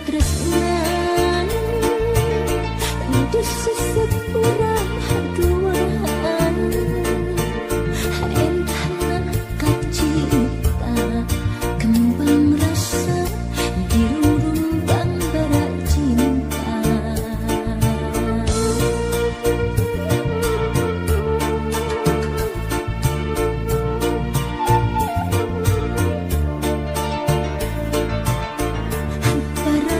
tresnan di sesepurang haduan entah kacita kembang rasa di rurung bambara cinta. Para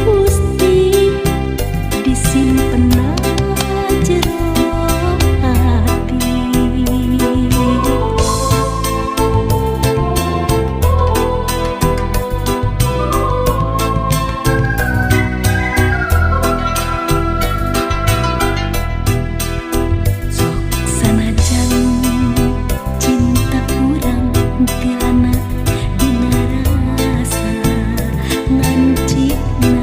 Gusti disimpen jero hati. Sok sanajan cinta urang tilana dina rasa ngancikna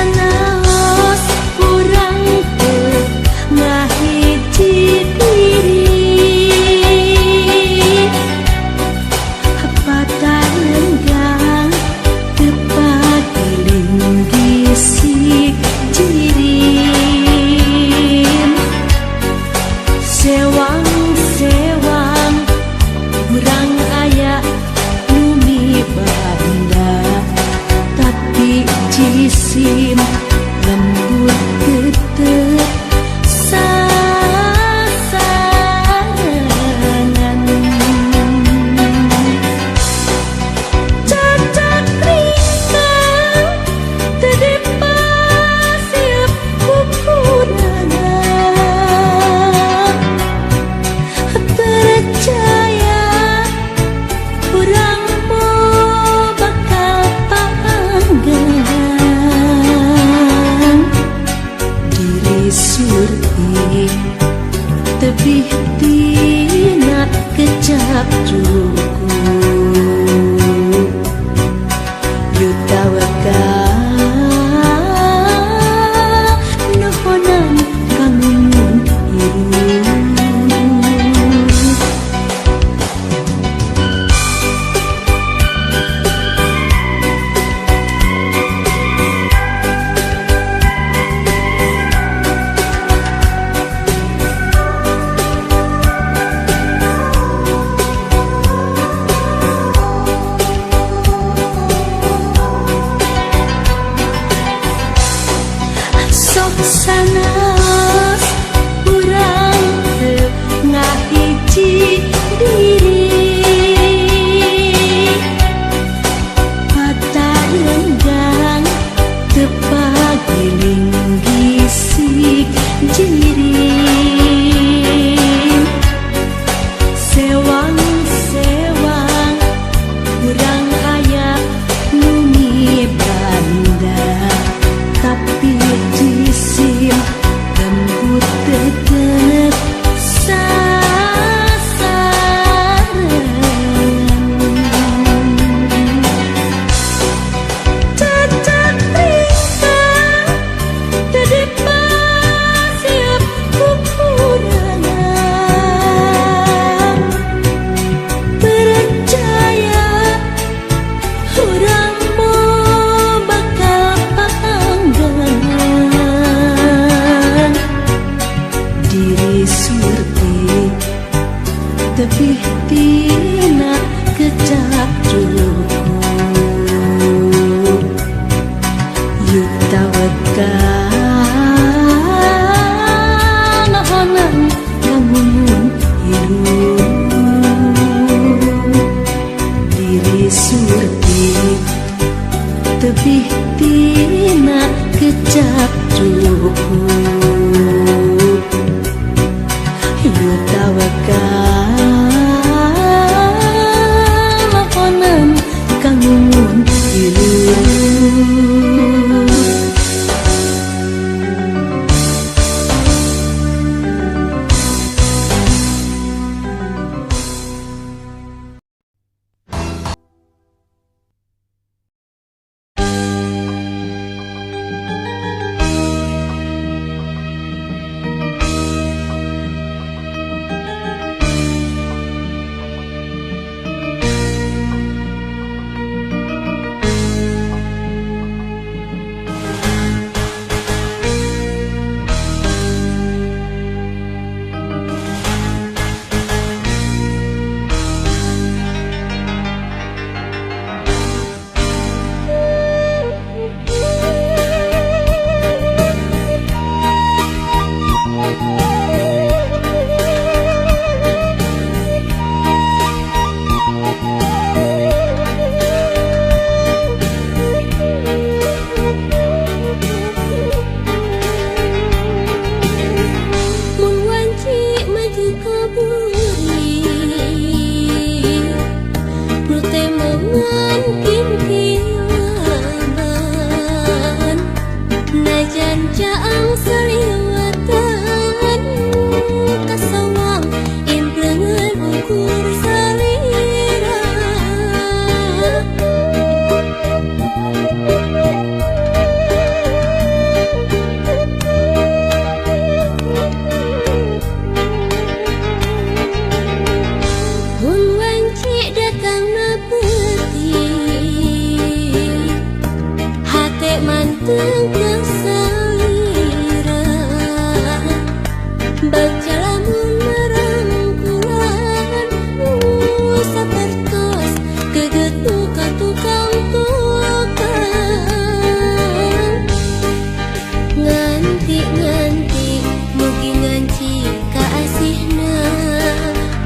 sanaos urang teu ngahiji diri patarenggang teu pagiling gisik jirim sewang-sewang urang aya nu mibanda tapi jisim lembut tetep sasarangan cacat ringkang teu dipasiep kukurangan percaya urang mau bakal panggang diri surti tebih tina kecap cukup yuta wakal nuhonan kangun hirup sok sanaos urang teu ngahiji diri patarenggang teu pagiling gisik jirim sewang-sewang urang aya nu mibanda tapi jisim lembut tetep sasarangan cacat ringkang teu dipasiep kukurangan percaya urang mau bakal panggang diri surti tebih tina kecap cukup yuta wakal nahonan kangun hirup diri surti tebih tina kecap cukup yuta wakal nahonan kangun hirup salira baca lamun merangkulan sapertos keget buka tukang nganti mugi nganci kaasihna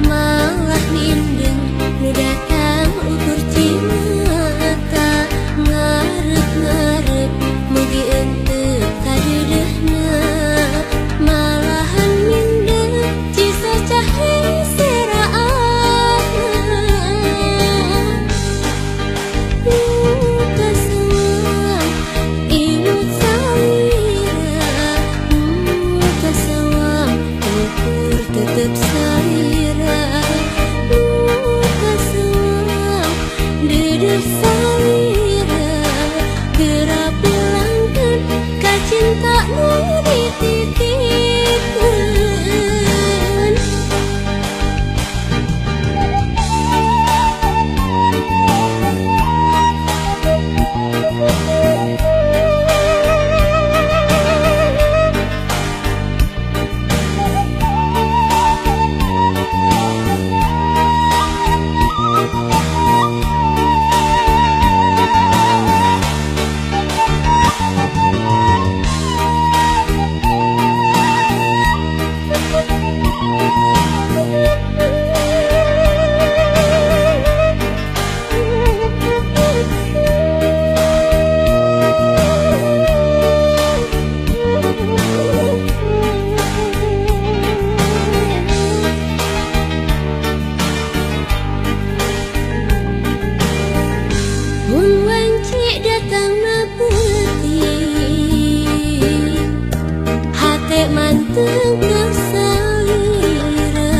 malah mindeng nu datang ukur cimata ngarep mugi henteu kadeudeuhna malahan mindeng cisa cahe seraatna kaseuang imut salira kaseuang ukur tetep salira kaseuang deudeuh salira geura bilangkeun ka cinta nu dititipkeun. Mun wanci datangna peuting hate manteng salira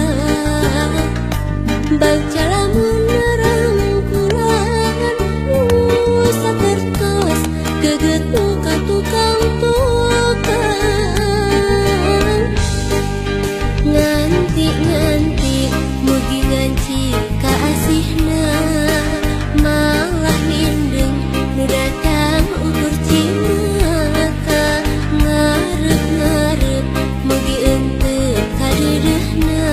baca lamun merangkulan sapertos geget buka tukang nganti mugi nganci kaasihna malah mindeng nu datang ukur cimata ngarep mugi henteu kadeudeuhna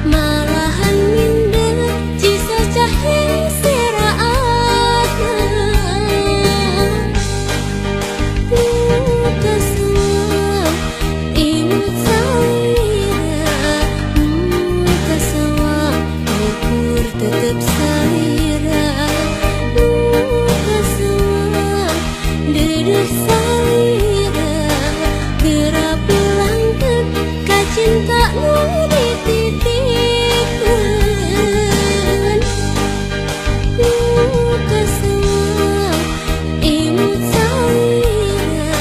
malahan mindeng cisa cahe seraatna kaseuang imut salira kaseuang ukur tetep salira kaseuang deudeuh salira geura bilangkeun ka cinta nu dititipkeun. Kaseuang imut salira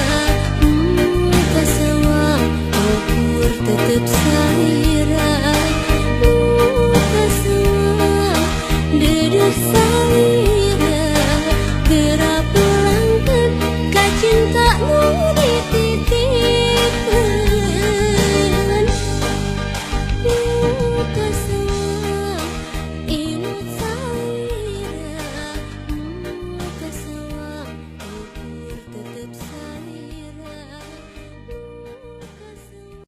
kaseuang ukur tetep salira kaseuang deudeuh salira geura bilangkeun ka cinta nu dititipkeun. Kaseuang imut salira kaseuang ukur tetep salira kaseuang.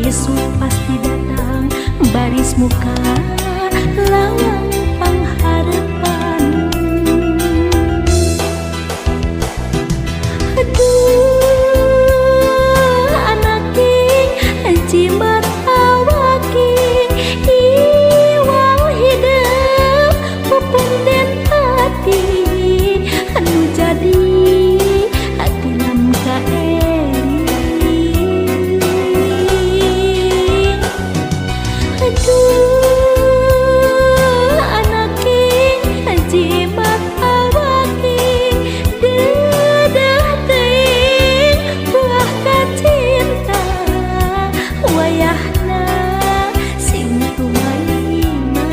isu pasti datang, baris muka lawang pengharapan. Aduh anaki jimat awaki iwang hidup pupung den hati anu jadi hati lam kaeri. Aduh anaki jimat awaki dedah teuing buah kacinta wayahna sing tumaima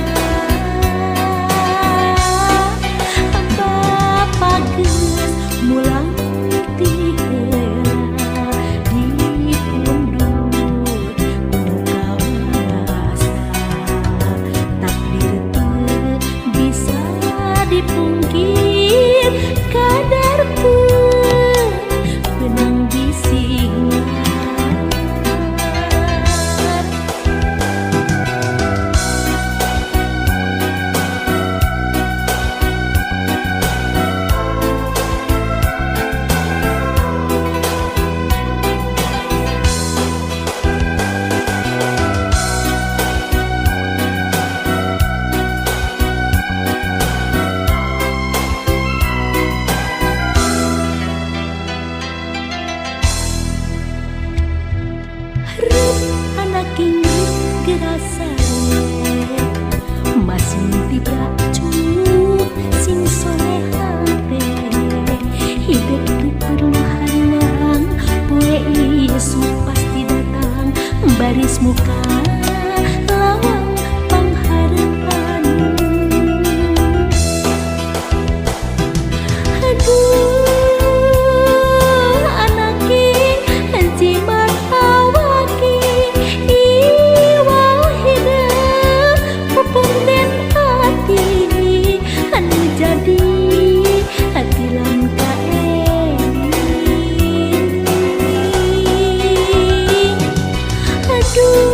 Bapa geus mulang ti heula di pundur kawasa takdir teu bisa dipungkir kadarkeun benang bisingan. Anak ini gerasa masih tidak cukup sing solehan hidup di perumahan poe isu pasti datang, baris muka lawang pengharapan. Aduh anaki jimat awaki iwang hidup pupung den hati anu jadi hati lam kaeri. Aduh